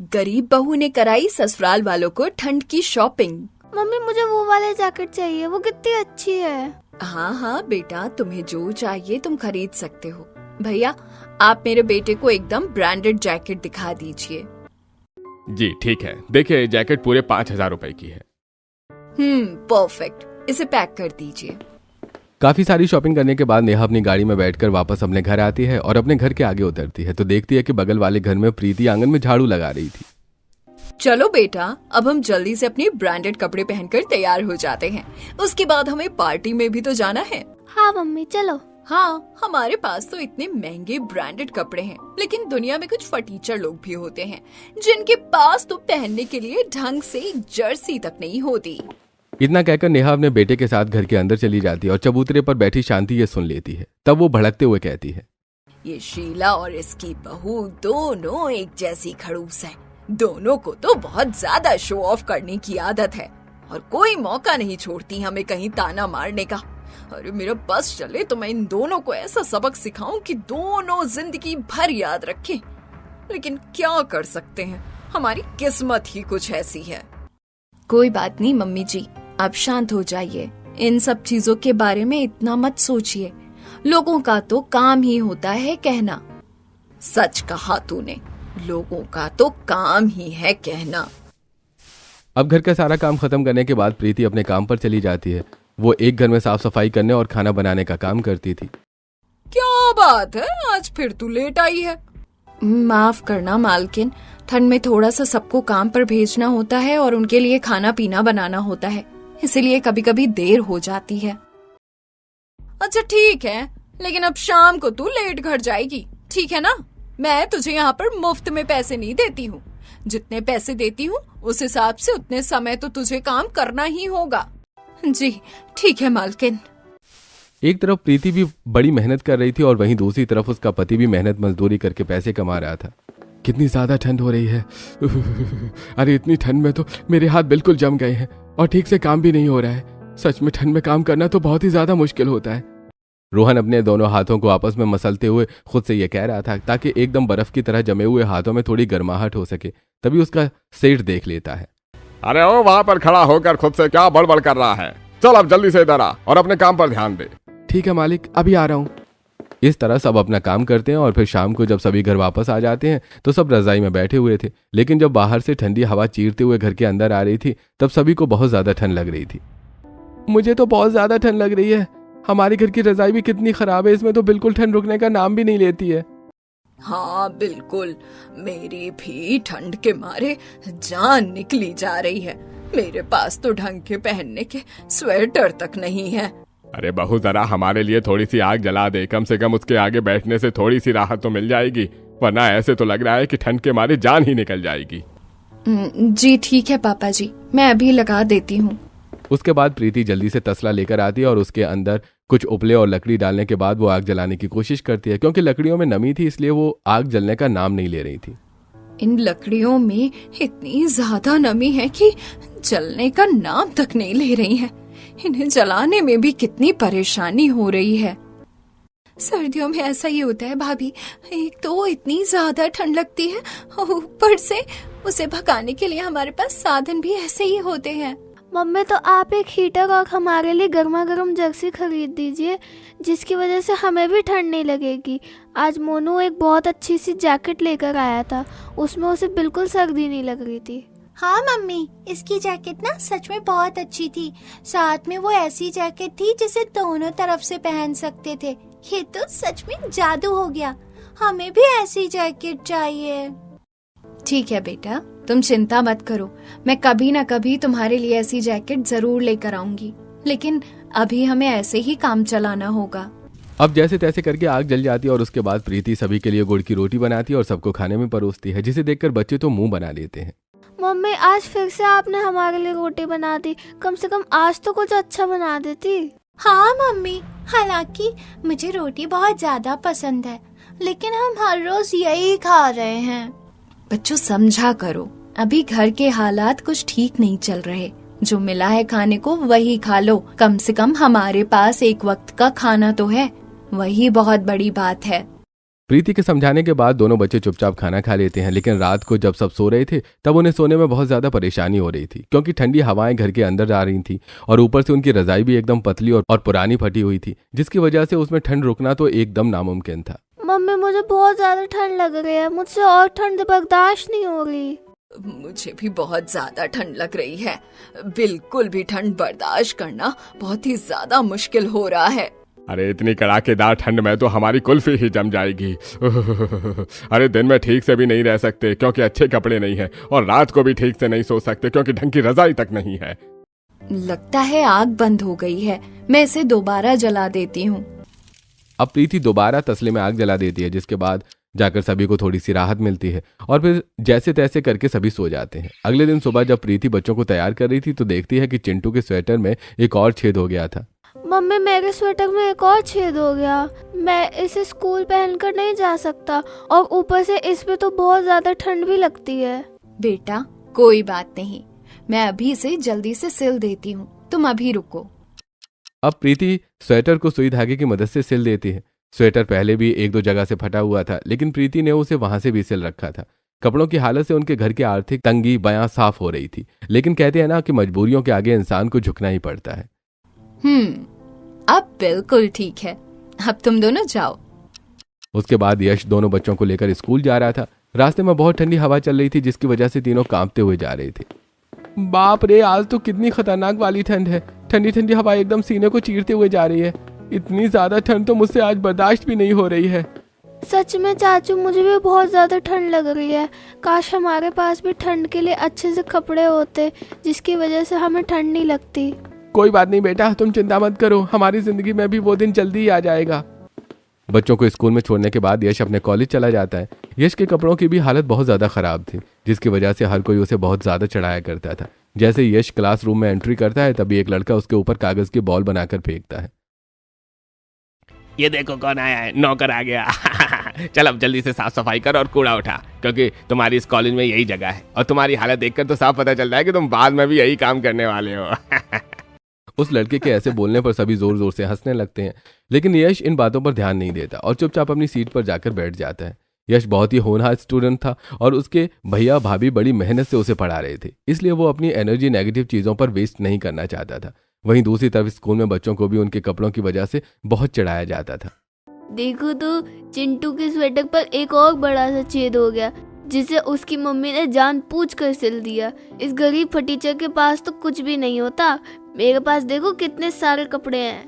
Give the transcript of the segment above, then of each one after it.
गरीब बहू ने कराई ससुराल वालों को ठंड की शॉपिंग। मम्मी मुझे वो वाले जैकेट चाहिए, वो कितनी अच्छी है। हाँ हाँ बेटा, तुम्हें जो चाहिए तुम खरीद सकते हो। भैया, आप मेरे बेटे को एकदम ब्रांडेड जैकेट दिखा दीजिए। जी ठीक है, देखिए जैकेट पूरे 5,000 रुपए की है। परफेक्ट, इसे पैक कर दीजिए। काफी सारी शॉपिंग करने के बाद नेहा अपनी गाड़ी में बैठकर वापस अपने घर आती है और अपने घर के आगे उतरती है तो देखती है कि बगल वाले घर में प्रीति आंगन में झाड़ू लगा रही थी। चलो बेटा, अब हम जल्दी से अपने ब्रांडेड कपड़े पहनकर तैयार हो जाते हैं। उसके बाद हमें पार्टी में भी तो जाना है। हाँ मम्मी चलो। हाँ, हमारे पास तो इतने महंगे ब्रांडेड कपड़े हैं, लेकिन दुनिया में कुछ फटीचर लोग भी होते हैं जिनके पास तो पहनने के लिए ढंग से एक जर्सी तक नहीं होती। इतना कहकर नेहा अपने बेटे के साथ घर के अंदर चली जाती है और चबूतरे पर बैठी शांति ये सुन लेती है। तब वो भड़कते हुए कहती है, ये शीला और इसकी बहू दोनों एक जैसी खड़ूस है। दोनों को तो बहुत ज्यादा शो ऑफ करने की आदत है और कोई मौका नहीं छोड़ती हमें कहीं ताना मारने का। अरे मेरा बस चले तो मैं इन दोनों को ऐसा सबक सिखाऊं कि दोनों जिंदगी भर याद रखें। लेकिन क्या कर सकते हैं, हमारी किस्मत ही कुछ ऐसी है। कोई बात नहीं मम्मी जी, आप शांत हो जाइए। इन सब चीजों के बारे में इतना मत सोचिए। लोगों का तो काम ही होता है कहना। सच कहा तूने, लोगों का तो काम ही है कहना। अब घर का सारा काम खत्म करने के बाद प्रीति अपने काम पर चली जाती है। वो एक घर में साफ सफाई करने और खाना बनाने का काम करती थी। क्या बात है, आज फिर तू लेट आई है? माफ करना मालकिन, ठंड में थोड़ा सा सबको काम पर भेजना होता है और उनके लिए खाना पीना बनाना होता है, इसीलिए कभी कभी देर हो जाती है। अच्छा ठीक है, लेकिन अब शाम को तू लेट घर जाएगी, ठीक है ना? मैं तुझे यहाँ पर मुफ्त में पैसे नहीं देती हूँ। जितने पैसे देती हूँ उस हिसाब से उतने समय तो तुझे काम करना ही होगा। जी ठीक है मालकिन। एक तरफ प्रीति भी बड़ी मेहनत कर रही थी और वहीं दूसरी तरफ उसका पति भी मेहनत मजदूरी करके पैसे कमा रहा था। कितनी ज्यादा ठंड हो रही है। अरे इतनी ठंड में तो मेरे हाथ बिल्कुल जम गए हैं और ठीक से काम भी नहीं हो रहा है। सच में ठंड में काम करना तो बहुत ही ज्यादा मुश्किल होता है। रोहन अपने दोनों हाथों को आपस में मसलते हुए खुद से ये कह रहा था ताकि एकदम बर्फ की तरह जमे हुए हाथों में थोड़ी गर्माहट हो सके। तभी उसका सेठ देख लेता है। अरे ओ, वहाँ पर खड़ा होकर खुद से क्या बड़बड़ कर रहा है? चल अब जल्दी से इधर आ और अपने काम पर ध्यान दे। ठीक है मालिक, अभी आ रहा हूँ। इस तरह सब अपना काम करते हैं और फिर शाम को जब सभी घर वापस आ जाते हैं तो सब रजाई में बैठे हुए थे। लेकिन जब बाहर से ठंडी हवा चीरते हुए घर के अंदर आ रही थी तब सभी को बहुत ज्यादा ठंड लग रही थी। मुझे तो बहुत ज्यादा ठंड लग रही है। हमारे घर की रजाई भी कितनी खराब है, इसमें तो बिल्कुल ठंड रुकने का नाम भी नहीं लेती है। हाँ बिल्कुल, मेरी भी ठंड के मारे जान निकली जा रही है। मेरे पास तो ढंग के पहनने के स्वेटर तक नहीं है। अरे बहू, जरा हमारे लिए थोड़ी सी आग जला दे, कम से कम उसके आगे बैठने से थोड़ी सी राहत तो मिल जाएगी, वरना ऐसे तो लग रहा है कि ठंड के मारे जान ही निकल जाएगी। जी ठीक है पापा जी, मैं अभी लगा देती हूँ। उसके बाद प्रीति जल्दी से तसला लेकर आती है और उसके अंदर कुछ उपले और लकड़ी डालने के बाद वो आग जलाने की कोशिश करती है। क्योंकि लकड़ियों में नमी थी इसलिए वो आग जलने का नाम नहीं ले रही थी। इन लकड़ियों में इतनी ज्यादा नमी है कि जलने का नाम तक नहीं ले रही है। इन्हें जलाने में भी कितनी परेशानी हो रही है। सर्दियों में ऐसा ही होता है भाभी, एक तो इतनी ज्यादा ठंड लगती है, ऊपर से उसे भगाने के लिए हमारे पास साधन भी ऐसे ही होते हैं। मम्मी तो आप एक हीटर और हमारे लिए गर्मा गर्म जर्सी खरीद दीजिए, जिसकी वजह से हमें भी ठंड नहीं लगेगी। आज मोनू एक बहुत अच्छी सी जैकेट लेकर आया था, उसमें उसे बिल्कुल सर्दी नहीं लग रही थी। हाँ मम्मी, इसकी जैकेट ना सच में बहुत अच्छी थी। साथ में वो ऐसी जैकेट थी जिसे दोनों तरफ से पहन सकते थे। ये तो सच में जादू हो गया। हमें भी ऐसी जैकेट चाहिए। ठीक है बेटा, तुम चिंता मत करो, मैं कभी ना कभी तुम्हारे लिए ऐसी जैकेट जरूर लेकर आऊंगी। लेकिन अभी हमें ऐसे ही काम चलाना होगा। अब जैसे तैसे करके आग जल जाती है और उसके बाद प्रीति सभी के लिए गुड़ की रोटी बनाती है और सबको खाने में परोसती है, जिसे देखकर बच्चे तो मुंह बना लेते हैं। मम्मी आज फिर से आपने हमारे लिए रोटी बना दी, कम से कम आज तो कुछ अच्छा बना देती। हाँ मम्मी, हालांकि मुझे रोटी बहुत ज्यादा पसंद है, लेकिन हम हर रोज यही खा रहे हैं। बच्चों समझा करो, अभी घर के हालात कुछ ठीक नहीं चल रहे। जो मिला है खाने को वही खा लो। कम से कम हमारे पास एक वक्त का खाना तो है, वही बहुत बड़ी बात है। प्रीति के समझाने के बाद दोनों बच्चे चुपचाप खाना खा लेते हैं, लेकिन रात को जब सब सो रहे थे तब उन्हें सोने में बहुत ज्यादा परेशानी हो रही थी, क्योंकि ठंडी हवाएं घर के अंदर जा रही थी और ऊपर से उनकी रजाई भी एकदम पतली और पुरानी फटी हुई थी, जिसकी वजह से उसमें ठंड रुकना तो एकदम नामुमकिन था। मम्मी मुझे बहुत ज्यादा ठंड लग रही है, मुझसे और ठंड बर्दाश्त नहीं हो रही। मुझे भी बहुत ज्यादा ठंड लग रही है। बिल्कुल भी ठंड बर्दाश्त करना बहुत ही ज्यादा मुश्किल हो रहा है। अरे इतनी कड़ाकेदार ठंड में तो हमारी कुल्फी ही जम जाएगी। अरे दिन में ठीक से भी नहीं रह सकते क्योंकि अच्छे कपड़े नहीं है, और रात को भी ठीक से नहीं सो सकते क्योंकि ढंग की रजाई तक नहीं है। लगता है आग बंद हो गई है, मैं इसे दोबारा जला देती हूँ। अब प्रीति दोबारा तसले में आग जला देती है, जिसके बाद जाकर सभी को थोड़ी सी राहत मिलती है और फिर जैसे तैसे करके सभी सो जाते हैं। अगले दिन सुबह जब प्रीति बच्चों को तैयार कर रही थी तो देखती है कि चिंटू के स्वेटर में एक और छेद हो गया था। मम्मी मेरे स्वेटर में एक और छेद हो गया, मैं इसे स्कूल पहनकर नहीं जा सकता और ऊपर से इस पे तो बहुत ज्यादा ठंड भी लगती है। बेटा कोई बात नहीं, मैं अभी इसे जल्दी से सिल देती हूँ, तुम अभी रुको। अब प्रीति स्वेटर को सुई धागे की मदद से सिल देती है। स्वेटर पहले भी एक दो जगह से फटा हुआ था, लेकिन प्रीति ने उसे वहां से भी सिल रखा था। कपड़ों की हालत से उनके घर की आर्थिक तंगी बयां साफ हो रही थी, लेकिन कहते हैं ना कि मजबूरियों के आगे इंसान को झुकना ही पड़ता है। अब बिल्कुल ठीक है, अब तुम दोनों जाओ। उसके बाद यश दोनों बच्चों को लेकर स्कूल जा रहा था। रास्ते में बहुत ठंडी हवा चल रही थी, जिसकी वजह से तीनों कांपते हुए जा रहे थे। बाप रे, आज तो कितनी खतरनाक वाली ठंड है। ठंडी ठंडी हवा एकदम सीने को चीरते हुए जा रही है। इतनी ज्यादा ठंड तो मुझसे आज बर्दाश्त भी नहीं हो रही है। सच में चाचू, मुझे भी बहुत ज्यादा ठंड लग रही है। काश हमारे पास भी ठंड के लिए अच्छे से कपड़े होते, जिसकी वजह से हमें ठंड नहीं लगती। कोई बात नहीं बेटा, तुम चिंता मत करो, हमारी जिंदगी में भी वो दिन जल्दी ही आ जाएगा। बच्चों को स्कूल में छोड़ने के बाद यश अपने कॉलेज चला जाता है। यश के कपड़ों की भी हालत बहुत ज्यादा खराब थी, जिसकी वजह से हर कोई उसे बहुत ज्यादा चढ़ाया करता था। जैसे यश क्लासरूम में एंट्री करता है तभी एक लड़का उसके ऊपर कागज की बॉल बनाकर फेंकता है। ये देखो कौन आया है, नौकर आ गया। चल अब जल्दी से साफ सफाई कर और कूड़ा उठा, क्योंकि तुम्हारी इस कॉलेज में यही जगह है और तुम्हारी हालत देखकर तो साफ पता चल रहा है कि तुम बाद में भी यही काम करने वाले हो। उस लड़के के ऐसे बोलने पर सभी जोर जोर से हंसने लगते हैं, लेकिन यश इन बातों पर ध्यान नहीं देता और चुपचाप अपनी सीट पर जाकर बैठ जाता है। यश बहुत ही होनहार स्टूडेंट था और उसके भैया भाभी बड़ी मेहनत से उसे पढ़ा रहे थे, इसलिए वो अपनी एनर्जी नेगेटिव चीजों पर वेस्ट नहीं करना चाहता था। वहीं दूसरी तरफ स्कूल में बच्चों को भी उनके कपड़ों की वजह से बहुत चिढ़ाया जाता था। देखो तो, चिंटू के स्वेटर पर एक और बड़ा सा छेद हो गया, जिसे उसकी मम्मी ने जानबूझकर सिल दिया। इस गरीब फटीचर के पास तो कुछ भी नहीं होता, मेरे पास देखो कितने सारे कपड़े हैं।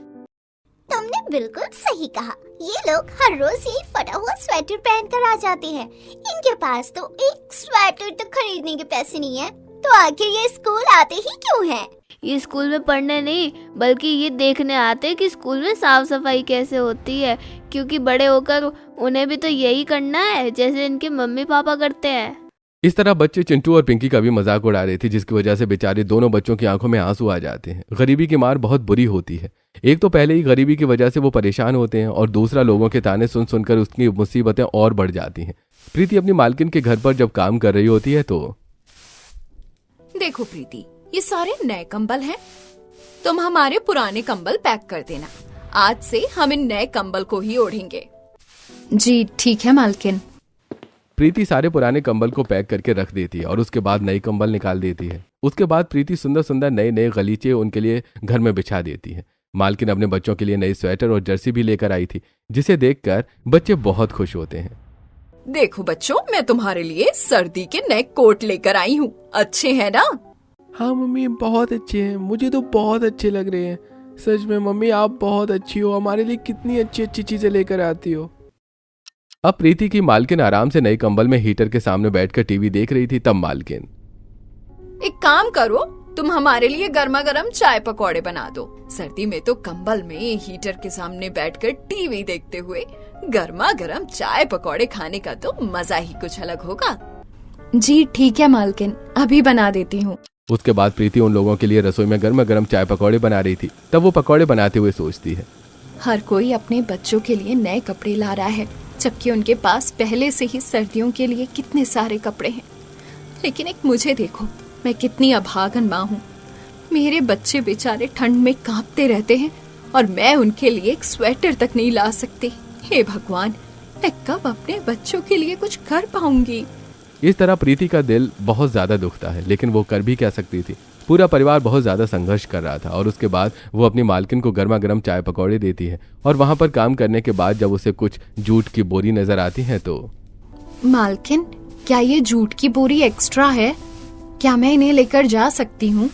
तुमने बिल्कुल सही कहा, ये लोग हर रोज यही फटा हुआ स्वेटर पहनकर आ जाते हैं। इनके पास तो एक स्वेटर तक खरीदने के पैसे नहीं है, तो आखिर ये स्कूल आते ही क्यों हैं? ये स्कूल में पढ़ने नहीं, बल्कि ये देखने आते हैं कि स्कूल में साफ सफाई कैसे होती है, क्योंकि बड़े होकर उन्हें भी तो यही करना है जैसे इनके मम्मी पापा करते हैं। इस तरह बच्चे चिंटू और पिंकी का भी मजाक उड़ा रहे थे, जिसकी वजह से बेचारे दोनों बच्चों की आंखों में आंसू आ जाते हैं। गरीबी की मार बहुत बुरी होती है। एक तो पहले ही गरीबी की वजह से वो परेशान होते हैं और दूसरा लोगों के ताने सुन सुनकर उसकी मुसीबतें और बढ़ जाती हैं। प्रीति अपनी मालकिन के घर पर जब काम कर रही होती है तो देखो प्रीति, ये सारे नए कंबल हैं, तुम हमारे पुराने कंबल पैक कर देना। आज से हम इन नए कंबल को ही ओढ़ेंगे। जी ठीक है मालकिन। प्रीति सारे पुराने कंबल को पैक करके रख देती है और उसके बाद नए कंबल निकाल देती है। उसके बाद प्रीति सुंदर सुंदर नए नए गलीचे उनके लिए घर में बिछा देती है। मालकिन अपने बच्चों के लिए नई स्वेटर और जर्सी भी लेकर आई थी, जिसे देखकर बच्चे बहुत खुश होते हैं। देखो बच्चों, मैं तुम्हारे लिए सर्दी के नए कोट लेकर आई हूँ, अच्छे हैं ना? हाँ मम्मी, बहुत अच्छे हैं, मुझे तो बहुत अच्छे लग रहे हैं। सच में मम्मी, आप बहुत अच्छी हो, हमारे लिए कितनी अच्छी अच्छी चीजें लेकर आती हो। अब प्रीति की मालकिन आराम से नए कंबल में हीटर के सामने बैठकर टीवी देख रही थी। तब मालकिन, एक काम करो, तुम हमारे लिए गर्मा गर्म चाय पकौड़े बना दो। सर्दी में तो कंबल में हीटर के सामने बैठकर टीवी देखते हुए गर्मा गर्म चाय पकौड़े खाने का तो मजा ही कुछ अलग होगा। जी ठीक है मालकिन, अभी बना देती हूँ। उसके बाद प्रीति उन लोगों के लिए रसोई में गर्मा गर्म चाय पकौड़े बना रही थी। तब वो पकौड़े बनाते हुए सोचती है, हर कोई अपने बच्चों के लिए नए कपड़े ला रहा है, जबकि उनके पास पहले से ही सर्दियों के लिए कितने सारे कपड़े हैं। लेकिन एक मुझे देखो, मैं कितनी अभागन माँ हूँ। मेरे बच्चे बेचारे ठंड में कांपते रहते हैं और मैं उनके लिए एक स्वेटर तक नहीं ला सकती। हे भगवान, मैं कब अपने बच्चों के लिए कुछ कर पाऊंगी। इस तरह प्रीति का दिल बहुत ज्यादा दुखता है, लेकिन वो कर भी क्या सकती थी। पूरा परिवार बहुत ज्यादा संघर्ष कर रहा था और उसके बाद वो अपनी मालकिन को गर्मा गर्म चाय पकौड़े देती है और वहां पर काम करने के बाद जब उसे कुछ जूट की बोरी नजर आती है तो मालकिन, क्या ये जूट की बोरी एक्स्ट्रा है? क्या मैं इन्हें लेकर जा सकती हूँ?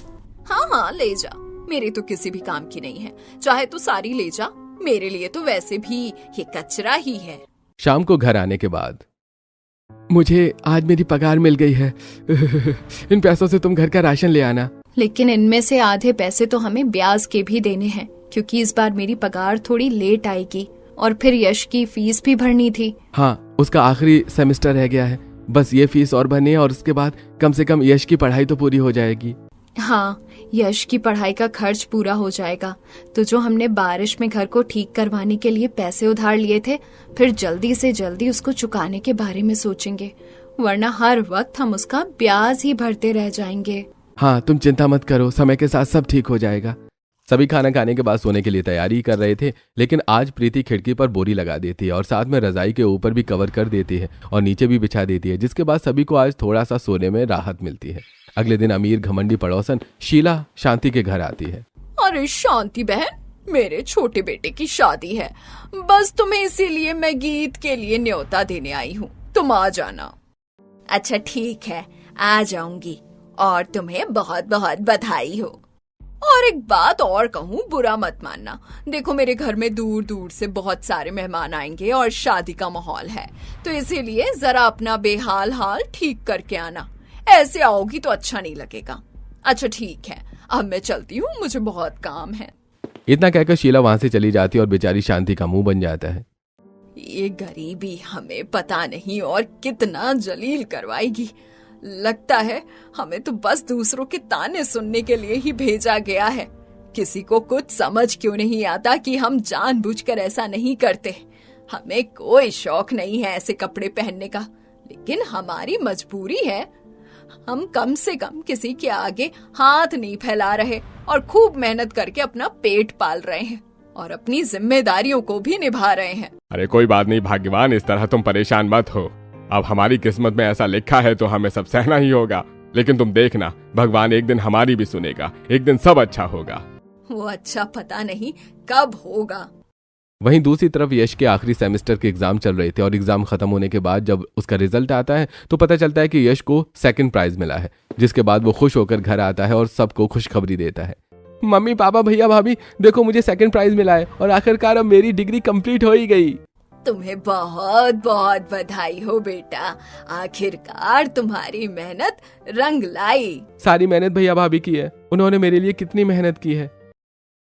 हाँ हाँ, ले जा, मेरे तो किसी भी काम की नहीं है, चाहे तो सारी ले जा, मेरे लिए तो वैसे भी ये कचरा ही है। शाम को घर आने के बाद, मुझे आज मेरी पगार मिल गई है, इन पैसों से तुम घर का राशन ले आना। लेकिन इनमें से आधे पैसे तो हमें ब्याज के भी देने हैं, क्योंकि इस बार मेरी पगार थोड़ी लेट आएगी और फिर यश की फीस भी भरनी थी। हाँ, उसका आखिरी सेमेस्टर रह गया है, बस ये फीस और भरनी है और उसके बाद कम से कम यश की पढ़ाई तो पूरी हो जाएगी। हाँ, यश की पढ़ाई का खर्च पूरा हो जाएगा। तो जो हमने बारिश में घर को ठीक करवाने के लिए पैसे उधार लिए थे, फिर जल्दी से जल्दी उसको चुकाने के बारे में सोचेंगे, वरना हर वक्त हम उसका ब्याज ही भरते रह जाएंगे। हाँ, तुम चिंता मत करो, समय के साथ सब ठीक हो जाएगा। सभी खाना खाने के बाद सोने के लिए तैयारी कर रहे थे, लेकिन आज प्रीति खिड़की पर बोरी लगा देती है और साथ में रजाई के ऊपर भी कवर कर देती है और नीचे भी बिछा देती है, जिसके बाद सभी को आज थोड़ा सा सोने में राहत मिलती है। अगले दिन अमीर घमंडी पड़ोसन शीला शांति के घर आती है। अरे शांति बहन, मेरे छोटे बेटे की शादी है, बस तुम्हें इसीलिए मैं गीत के लिए न्योता देने आई हूँ, तुम आ जाना। अच्छा ठीक है, आ जाऊंगी और तुम्हें बहुत बहुत बधाई हो। और एक बात और कहूँ, बुरा मत मानना, देखो मेरे घर में दूर दूर से बहुत सारे मेहमान आएंगे और शादी का माहौल है, तो इसीलिए जरा अपना बेहाल हाल ठीक करके आना, ऐसे आओगी तो अच्छा नहीं लगेगा। अच्छा ठीक है, अब मैं चलती हूँ, मुझे बहुत काम है। इतना कहकर शीला वहां से चली जाती है और बेचारी शांति का मुंह बन जाता है। ये गरीबी हमें पता नहीं और कितना जलील करवाएगी। लगता है हमें तो बस दूसरों के ताने सुनने के लिए ही भेजा गया है। किसी को कुछ समझ क्यों नहीं आता कि हम जानबूझकर ऐसा नहीं करते। हमें कोई शौक नहीं है ऐसे कपड़े पहनने का, लेकिन हमारी मजबूरी है। हम कम से कम किसी के आगे हाथ नहीं फैला रहे और खूब मेहनत करके अपना पेट पाल रहे हैं और अपनी जिम्मेदारियों को भी निभा रहे हैं। अरे कोई बात नहीं भाग्यवान, इस तरह तुम परेशान मत हो। अब हमारी किस्मत में ऐसा लिखा है तो हमें सब सहना ही होगा, लेकिन तुम देखना, भगवान एक दिन हमारी भी सुनेगा, एक दिन सब अच्छा होगा। वो अच्छा पता नहीं कब होगा। वहीं दूसरी तरफ यश के आखिरी सेमेस्टर के एग्जाम चल रहे थे और एग्जाम खत्म होने के बाद जब उसका रिजल्ट आता है तो पता चलता है कि यश को सेकंड प्राइज मिला है, जिसके बाद वो खुश होकर घर आता है और सबको खुशखबरी देता है। मम्मी पापा भैया भाभी, देखो मुझे सेकंड प्राइज मिला है और आखिरकार अब मेरी डिग्री कंप्लीट हो ही गई। तुम्हें बहुत बहुत बधाई हो बेटा, आखिरकार तुम्हारी मेहनत रंग लाई। सारी मेहनत भैया भाभी की है, उन्होंने मेरे लिए कितनी मेहनत की है।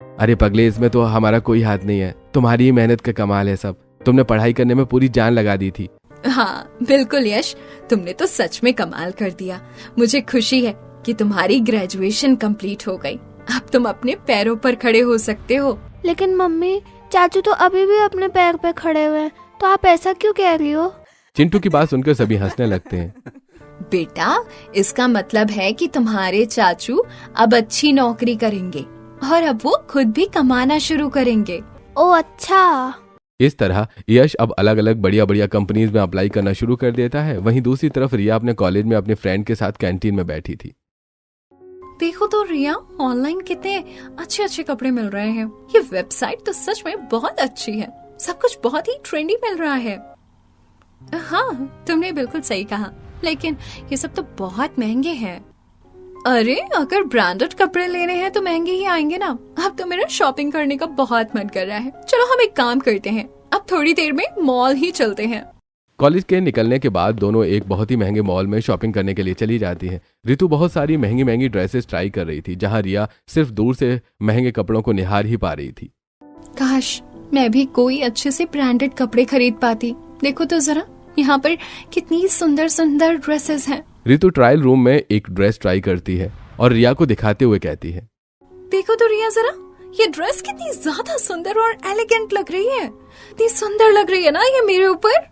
अरे पगले, इसमें तो हमारा कोई हाथ नहीं है, तुम्हारी ही मेहनत का कमाल है सब। तुमने पढ़ाई करने में पूरी जान लगा दी थी। हाँ बिल्कुल यश, तुमने तो सच में कमाल कर दिया। मुझे खुशी है कि तुम्हारी ग्रेजुएशन कंप्लीट हो गई, अब तुम अपने पैरों पर खड़े हो सकते हो। लेकिन मम्मी, चाचू तो अभी भी अपने पैर पे खड़े हुए हैं, तो आप ऐसा क्यों कह रही हो? चिंटू की बात सुनकर सभी हंसने लगते हैं। बेटा, इसका मतलब है कि तुम्हारे चाचू अब अच्छी नौकरी करेंगे और अब वो खुद भी कमाना शुरू करेंगे। ओ अच्छा। इस तरह यश अब अलग अलग बढ़िया बढ़िया कंपनीज में अप्लाई करना शुरू कर देता है। वहीं दूसरी तरफ रिया अपने कॉलेज में अपने फ्रेंड के साथ कैंटीन में बैठी थी। देखो तो रिया, ऑनलाइन कितने अच्छे अच्छे कपड़े मिल रहे हैं। ये वेबसाइट तो सच में बहुत अच्छी है, सब कुछ बहुत ही ट्रेंडी मिल रहा है। हाँ तुमने बिल्कुल सही कहा, लेकिन ये सब तो बहुत महंगे हैं। अरे अगर ब्रांडेड कपड़े लेने हैं तो महंगे ही आएंगे ना। अब तो मेरा शॉपिंग करने का बहुत मन कर रहा है। चलो हम एक काम करते हैं, अब थोड़ी देर में मॉल ही चलते हैं। कॉलेज के निकलने के बाद दोनों एक बहुत ही महंगे मॉल में शॉपिंग करने के लिए चली जाती हैं। ऋतु बहुत सारी महंगी महंगी ड्रेसेस ट्राई कर रही थी, जहां रिया सिर्फ दूर से महंगे कपड़ों को निहार ही पा रही थी। काश मैं भी कोई अच्छे से ब्रांडेड कपड़े खरीद पाती। देखो तो जरा, यहाँ पर कितनी सुंदर सुंदर ड्रेसेस हैं। ऋतु ट्रायल रूम में एक ड्रेस ट्राई करती है और रिया को दिखाते हुए कहती है, देखो तो रिया जरा, ये ड्रेस कितनी ज्यादा सुंदर और एलिगेंट लग रही है। इतनी सुंदर लग रही है ना ये मेरे ऊपर।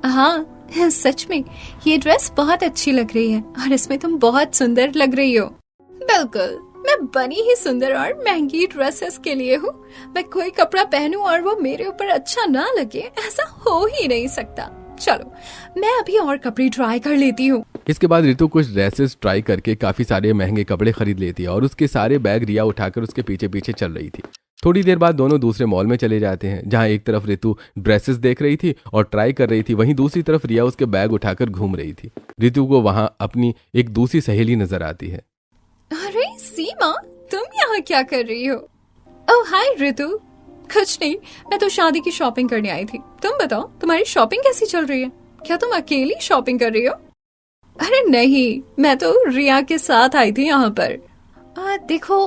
हाँ सच में ये ड्रेस बहुत अच्छी लग रही है और इसमें तुम बहुत सुंदर लग रही हो। बिल्कुल, मैं मैं बनी ही सुंदर और महंगी ड्रेसेस के लिए हूँ। मैं कोई कपड़ा पहनूं और वो मेरे ऊपर अच्छा ना लगे, ऐसा हो ही नहीं सकता। चलो मैं अभी और कपड़े ट्राई कर लेती हूँ। इसके बाद रितु कुछ ड्रेसेस ट्राई करके काफी सारे महंगे कपड़े खरीद लेती है और उसके सारे बैग रिया उठाकर उसके पीछे पीछे चल रही थी। थोड़ी देर बाद दोनों दूसरे मॉल में चले जाते हैं, जहां एक तरफ रितु ड्रेसेस देख रही थी और ट्राई कर रही थी, वहीं दूसरी तरफ रिया उसके बैग उठाकर घूम रही थी। रितु को वहां अपनी एक दूसरी सहेली नजर आती है। अरे सीमा, तुम यहाँ क्या कर रही हो? ओह हाय रितु। कुछ नहीं, मैं तो शादी की शॉपिंग करने आई थी। तुम बताओ, तुम्हारी शॉपिंग कैसी चल रही है? क्या तुम अकेली शॉपिंग कर रही हो? अरे नहीं, मैं तो रिया के साथ आई थी यहाँ पर। देखो,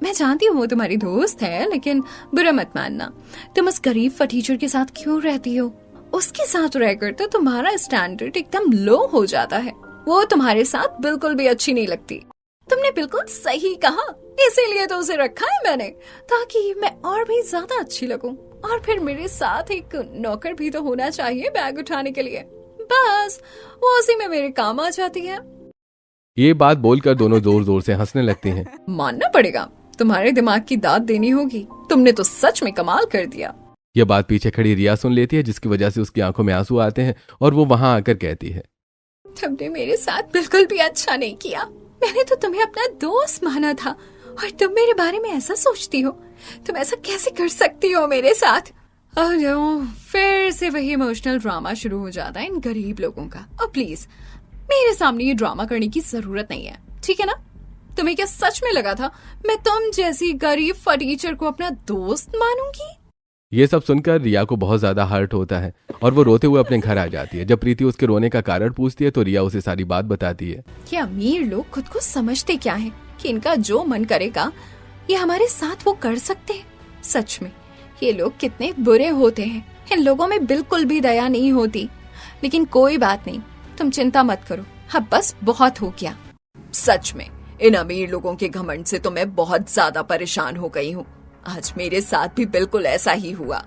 मैं जानती हूँ वो तुम्हारी दोस्त है, लेकिन बुरा मत मानना। तुम उस गरीब फटीचर के साथ क्यों रहती हो? उसके साथ रहकर तो तुम्हारा स्टैंडर्ड एकदम लो हो जाता है। वो तुम्हारे साथ बिल्कुल भी अच्छी नहीं लगती। तुमने बिल्कुल सही कहा, इसीलिए तो उसे रखा है मैंने, ताकि मैं और भी ज्यादा अच्छी लगूं। और फिर मेरे साथ एक नौकर भी तो होना चाहिए बैग उठाने के लिए। बस वो उसी में मेरे काम आ जाती है। ये बात बोलकर दोनों जोर जोर से हंसने लगते हैं। मानना पड़ेगा, तुम्हारे दिमाग की दाद देनी होगी। तुमने तो सच में कमाल कर दिया। यह बात पीछे खड़ी रिया सुन लेती है, जिसकी वजह से उसकी आंखों में आंसू आते हैं और वो वहां आकर कहती है, तुमने मेरे साथ बिल्कुल भी अच्छा नहीं किया। मैंने तो तुम्हें अपना दोस्त माना था और तुम मेरे बारे में ऐसा सोचती हो। तुम ऐसा कैसे कर सकती हो मेरे साथ? फिर से वही इमोशनल ड्रामा शुरू हो जाता है इन गरीब लोगों का। और प्लीज मेरे सामने ये ड्रामा करने की जरूरत नहीं है, ठीक है ना? तुम्हें क्या सच में लगा था मैं तुम जैसी गरीब फटीचर को अपना दोस्त मानूंगी? ये सब सुनकर रिया को बहुत ज्यादा हर्ट होता है और वो रोते हुए अपने घर आ जाती है। जब प्रीति उसके रोने का कारण पूछती है तो रिया उसे सारी बात बताती है। कि अमीर लोग खुद को समझते क्या है कि इनका जो मन करेगा ये हमारे साथ वो कर सकते हैं। सच में ये लोग कितने बुरे होते हैं। इन लोगों में बिल्कुल भी दया नहीं होती। लेकिन कोई बात नहीं, तुम चिंता मत करो। हाँ बस बहुत हो गया। सच में इन अमीर लोगों के घमंड से तो मैं बहुत ज्यादा परेशान हो गई हूँ। आज मेरे साथ भी बिल्कुल ऐसा ही हुआ।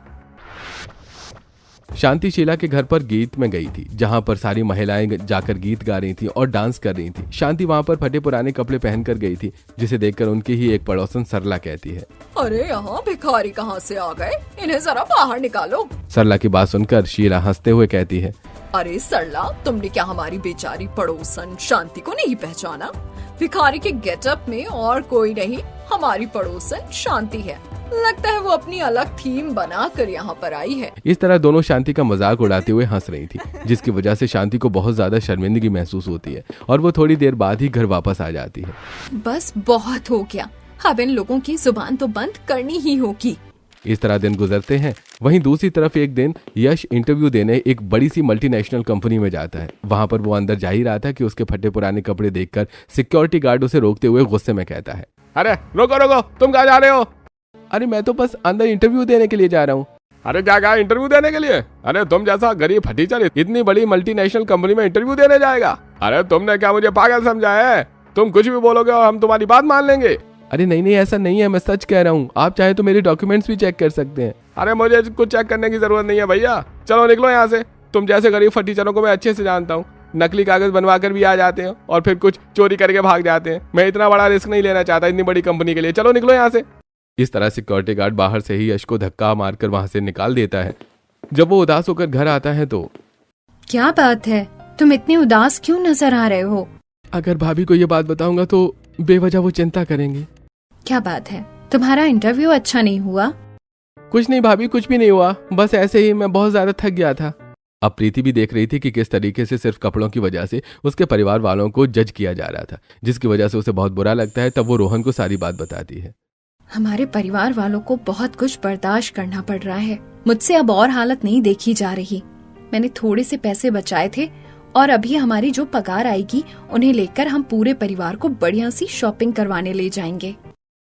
शांति शीला के घर पर गीत में गई थी, जहां पर सारी महिलाएं जाकर गीत गा रही थी और डांस कर रही थी। शांति वहां पर फटे पुराने कपड़े पहनकर गई थी, जिसे देखकर उनकी ही एक पड़ोसन सरला कहती है, अरे यहाँ भिखारी कहाँ से आ गए? इन्हें जरा बाहर निकालो। सरला की बात सुनकर शीला हंसते हुए कहती है, अरे सरला, तुमने क्या हमारी बेचारी पड़ोसन शांति को नहीं पहचाना? भिखारी के गेटअप में और कोई नहीं, हमारी पड़ोसन शांति है। लगता है वो अपनी अलग थीम बनाकर यहाँ पर आई है। इस तरह दोनों शांति का मजाक उड़ाते हुए हंस रही थी, जिसकी वजह से शांति को बहुत ज्यादा शर्मिंदगी महसूस होती है और वो थोड़ी देर बाद ही घर वापस आ जाती है। बस बहुत हो गया, अब इन लोगों की जुबान तो बंद करनी ही होगी। इस तरह दिन गुजरते हैं। वहीं दूसरी तरफ एक दिन यश इंटरव्यू देने एक बड़ी सी मल्टीनेशनल कंपनी में जाता है। वहां पर वो अंदर जा ही रहा था कि उसके फटे पुराने कपड़े देखकर सिक्योरिटी गार्ड उसे रोकते हुए गुस्से में कहता है, अरे रोको रोको, तुम कहाँ जा रहे हो? अरे मैं तो बस अंदर इंटरव्यू देने के लिए जा रहा हूँ। अरे क्या कहा, इंटरव्यू देने के लिए? अरे तुम जैसा गरीब फटीचर इतनी बड़ी मल्टीनेशनल कंपनी में इंटरव्यू देने जाएगा? अरे तुमने क्या मुझे पागल समझा है? तुम कुछ भी बोलोगे और हम तुम्हारी बात मान लेंगे। अरे नहीं नहीं, ऐसा नहीं है, मैं सच कह रहा हूँ। आप चाहे तो मेरे डॉक्यूमेंट्स भी चेक कर सकते हैं। अरे मुझे कुछ चेक करने की जरूरत नहीं है भैया, चलो निकलो यहाँ से। तुम जैसे गरीब फटीचरों को मैं अच्छे से जानता हूँ, नकली कागज बनवा कर भी आ जाते हैं और फिर कुछ चोरी करके भाग जाते हैं। मैं इतना बड़ा रिस्क नहीं लेना चाहता इतनी बड़ी कंपनी के लिए, चलो निकलो यहाँ से। इस तरह सिक्योरिटी गार्ड बाहर से ही यश को धक्का मारकर वहां से निकाल देता है। जब वो उदास होकर घर आता है तो, क्या बात है, तुम इतने उदास क्यों नजर आ रहे हो? अगर भाभी को ये बात बताऊंगा तो बेवजह वो चिंता करेंगे। क्या बात है, तुम्हारा इंटरव्यू अच्छा नहीं हुआ? कुछ नहीं भाभी, कुछ भी नहीं हुआ, बस ऐसे ही मैं बहुत ज्यादा थक गया था। अब प्रीति भी देख रही थी कि किस तरीके से सिर्फ कपड़ों की वजह से उसके परिवार वालों को जज किया जा रहा था, जिसकी वजह से उसे बहुत बुरा लगता है। तब वो रोहन को सारी बात बताती है। हमारे परिवार वालों को बहुत कुछ बर्दाश्त करना पड़ रहा है। मुझसे अब और हालत नहीं देखी जा रही। मैंने थोड़े से पैसे बचाए थे और अभी हमारी जो पगार आएगी उन्हें लेकर हम पूरे परिवार को बढ़िया सी शॉपिंग करवाने ले जाएंगे।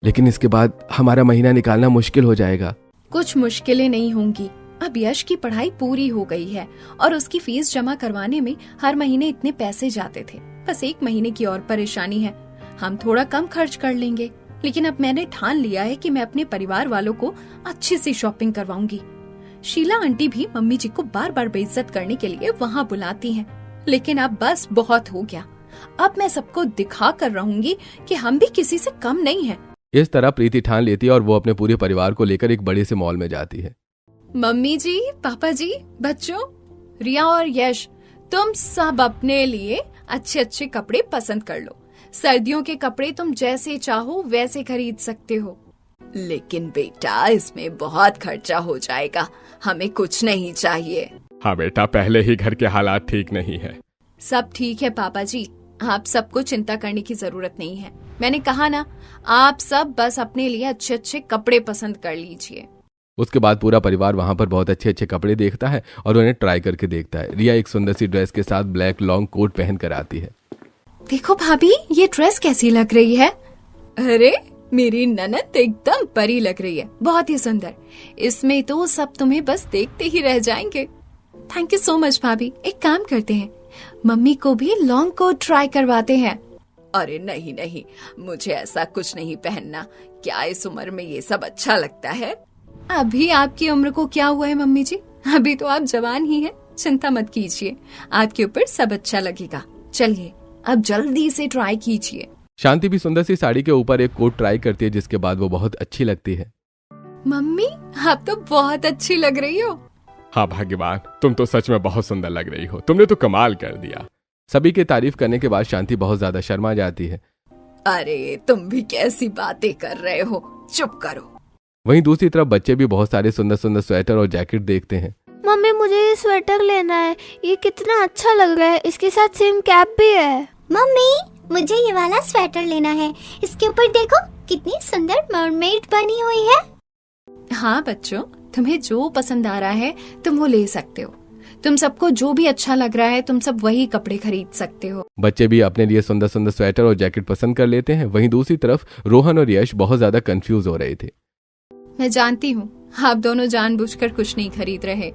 लेकिन इसके बाद हमारा महीना निकालना मुश्किल हो जाएगा। कुछ मुश्किलें नहीं होंगी। अब यश की पढ़ाई पूरी हो गई है और उसकी फीस जमा करवाने में हर महीने इतने पैसे जाते थे। बस एक महीने की और परेशानी है, हम थोड़ा कम खर्च कर लेंगे। लेकिन अब मैंने ठान लिया है कि मैं अपने परिवार वालों को अच्छी सी शॉपिंग करवाऊंगी। शीला आंटी भी मम्मी जी को बार बार बेइज्जत करने के लिए वहाँ बुलाती हैं। लेकिन अब बस बहुत हो गया। अब मैं सबको दिखा कर रहूंगी कि हम भी किसी से कम नहीं हैं। इस तरह प्रीति ठान लेती है और वो अपने पूरे परिवार को लेकर एक बड़े से मॉल में जाती है। मम्मी जी, पापा जी, बच्चों, रिया और यश, तुम सब अपने लिए अच्छे अच्छे कपड़े पसंद कर लो। सर्दियों के कपड़े तुम जैसे चाहो वैसे खरीद सकते हो। लेकिन बेटा, इसमें बहुत खर्चा हो जाएगा, हमें कुछ नहीं चाहिए। हाँ बेटा, पहले ही घर के हालात ठीक नहीं है। सब ठीक है पापा जी, आप सबको चिंता करने की जरूरत नहीं है। मैंने कहा ना, आप सब बस अपने लिए अच्छे अच्छे कपड़े पसंद कर लीजिए। उसके बाद पूरा परिवार वहां पर बहुत अच्छे अच्छे कपड़े देखता है और उन्हें ट्राई करके देखता है। रिया एक सुंदर सी ड्रेस के साथ ब्लैक लॉन्ग कोट पहन कर आती है। देखो भाभी, ये ड्रेस कैसी लग रही है? अरे मेरी ननद एकदम परी लग रही है, बहुत ही सुंदर। इसमें तो सब तुम्हें बस देखते ही रह जाएंगे। थैंक यू सो मच भाभी। एक काम करते हैं, मम्मी को भी लॉन्ग कोट ट्राई करवाते हैं। अरे नहीं नहीं, मुझे ऐसा कुछ नहीं पहनना। क्या इस उम्र में ये सब अच्छा लगता है? अभी आपकी उम्र को क्या हुआ है मम्मी जी? अभी तो आप जवान ही हैं, चिंता मत कीजिए, आपके ऊपर सब अच्छा लगेगा। चलिए अब जल्दी से ट्राई कीजिए। शांति भी सुंदर सी साड़ी के ऊपर एक कोट ट्राई करती है, जिसके बाद वो बहुत अच्छी लगती है। मम्मी, आप तो बहुत अच्छी लग रही हो। हाँ भाग्यवान, तुम तो सच में बहुत सुंदर लग रही हो, तुमने तो कमाल कर दिया। सभी की तारीफ करने के बाद शांति बहुत ज्यादा शर्मा जाती है। अरे तुम भी कैसी बातें कर रहे हो, चुप करो। वहीं दूसरी तरफ बच्चे भी बहुत सारे सुंदर सुंदर स्वेटर और जैकेट देखते हैं। मम्मी, मुझे ये स्वेटर लेना है, ये कितना अच्छा लग रहा है, इसके साथ सेम कैप भी है। मम्मी, मुझे ये वाला स्वेटर लेना है, इसके ऊपर देखो कितनी सुंदर मरमेड बनी हुई है। हाँ बच्चों, तुम्हें जो पसंद आ रहा है तुम वो ले सकते हो। तुम सबको जो भी अच्छा लग रहा है तुम सब वही कपड़े खरीद सकते हो। बच्चे भी अपने लिए सुंदर सुंदर स्वेटर और जैकेट पसंद कर लेते हैं। वहीं दूसरी तरफ रोहन और यश बहुत ज्यादा कंफ्यूज हो रहे थे। मैं जानती हूँ आप दोनों जानबूझकर कुछ नहीं खरीद रहे,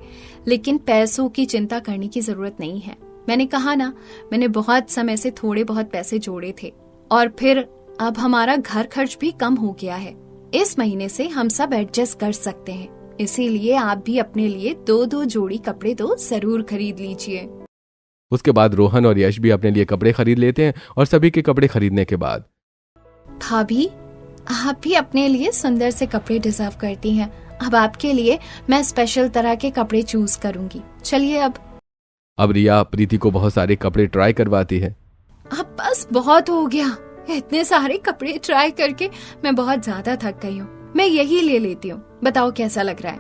लेकिन पैसों की चिंता करने की जरूरत नहीं है। मैंने कहा ना, मैंने बहुत समय से थोड़े बहुत पैसे जोड़े थे और फिर अब हमारा घर खर्च भी कम हो गया है। इस महीने से हम सब एडजस्ट कर सकते हैं, इसीलिए आप भी अपने लिए 2-2 जोड़ी कपड़े तो जरूर खरीद लीजिए। उसके बाद रोहन और यश भी अपने लिए कपड़े खरीद लेते हैं और सभी के कपड़े खरीदने के बाद भाभी, आप भी अपने लिए सुंदर से कपड़े डिजर्व करती हैं। अब आपके लिए मैं स्पेशल तरह के कपड़े चूज करूंगी। चलिए अब रिया प्रीति को बहुत सारे कपड़े ट्राई करवाती है। अब बस बहुत हो गया, इतने सारे कपड़े ट्राई करके मैं बहुत ज्यादा थक गई हूँ। मैं यही ले लेती हूँ, बताओ कैसा लग रहा है?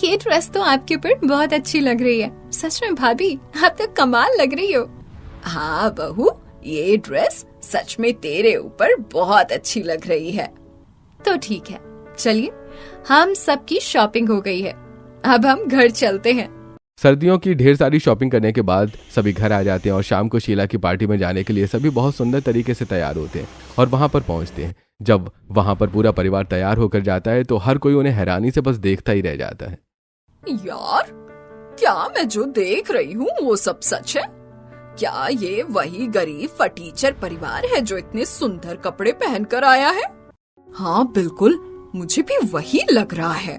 ये ड्रेस तो आपके ऊपर बहुत अच्छी लग रही है। सच में भाभी, आप तो कमाल लग रही हो। हाँ बहू, ये ड्रेस सच में तेरे ऊपर बहुत अच्छी लग रही है। तो ठीक है, चलिए हम सबकी शॉपिंग हो गई है, अब हम घर चलते हैं। सर्दियों की ढेर सारी शॉपिंग करने के बाद सभी घर आ जाते हैं और शाम को शीला की पार्टी में जाने के लिए सभी बहुत सुंदर तरीके से तैयार होते हैं और वहां पर पहुंचते हैं। जब वहां पर पूरा परिवार तैयार होकर जाता है तो हर कोई उन्हें हैरानी से बस देखता ही रह जाता है। यार, क्या मैं जो देख रही हूँ वो सब सच है? क्या ये वही गरीब फटीचर परिवार है जो इतने सुंदर कपड़े पहनकर आया है? हाँ बिल्कुल, मुझे भी वही लग रहा है।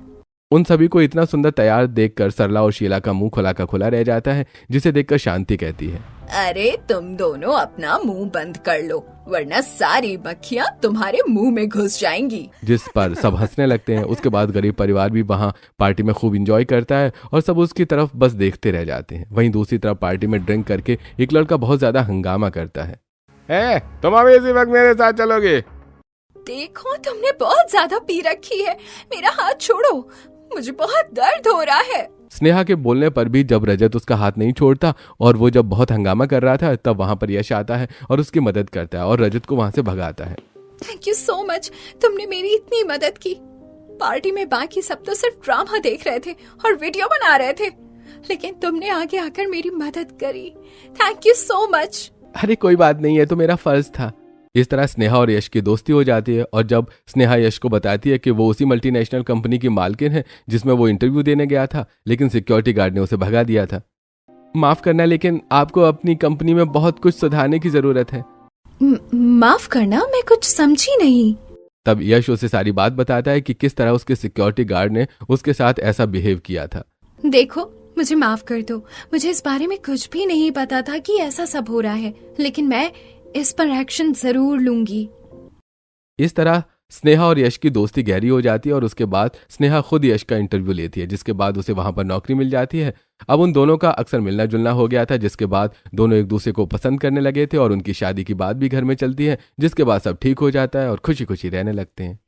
उन सभी को इतना सुंदर तैयार देखकर सरला और शीला का मुंह खुला का खुला रह जाता है, जिसे देखकर शांति कहती है, अरे तुम दोनों अपना मुंह बंद कर लो, वरना सारी मक्खियाँ तुम्हारे मुंह में घुस जाएंगी। जिस पर सब हंसने लगते हैं। उसके बाद गरीब परिवार भी वहाँ पार्टी में खूब एंजॉय करता है और सब उसकी तरफ बस देखते रह जाते हैं। वहीं दूसरी तरफ पार्टी में ड्रिंक करके एक लड़का बहुत ज्यादा हंगामा करता है। तुम अभी इसी वक्त मेरे साथ चलोगे? देखो, तुमने बहुत ज्यादा पी रखी है, मेरा हाथ छोड़ो, मुझे बहुत दर्द हो रहा है। स्नेहा के बोलने पर भी जब रजत उसका हाथ नहीं छोड़ता और वो जब बहुत हंगामा कर रहा था तब वहाँ पर यश आता है और उसकी मदद करता है और रजत को वहाँ से भगाता है। थैंक यू सो मच, तुमने मेरी इतनी मदद की। पार्टी में बाकी सब तो सिर्फ ड्रामा देख रहे थे और वीडियो बना रहे थे, लेकिन तुमने आगे आकर मेरी मदद करी। Thank you so much. अरे कोई बात नहीं है, तो मेरा फर्ज था। इस तरह स्नेहा और यश की दोस्ती हो जाती है और जब स्नेहा यश को बताती है कि वो उसी मल्टीनेशनल कंपनी की मालकिन है जिसमें वो इंटरव्यू देने गया था, लेकिन सिक्योरिटी गार्ड ने उसे भगा दिया था। माफ करना, लेकिन आपको अपनी कंपनी में बहुत कुछ सुधारने की जरूरत है। माफ करना, मैं कुछ समझी नहीं। तब यश उसे सारी बात बताता है कि किस तरह उसके सिक्योरिटी गार्ड ने उसके साथ ऐसा बिहेव किया था। देखो, मुझे माफ कर दो। मुझे इस बारे में कुछ भी नहीं पता था कि ऐसा सब हो रहा है, लेकिन मैं इस पर एक्शन जरूर लूंगी। इस तरह स्नेहा और यश की दोस्ती गहरी हो जाती है और उसके बाद स्नेहा खुद यश का इंटरव्यू लेती है, जिसके बाद उसे वहां पर नौकरी मिल जाती है। अब उन दोनों का अक्सर मिलना जुलना हो गया था, जिसके बाद दोनों एक दूसरे को पसंद करने लगे थे और उनकी शादी की बात भी घर में चलती है, जिसके बाद सब ठीक हो जाता है और खुशी खुशी रहने लगते हैं।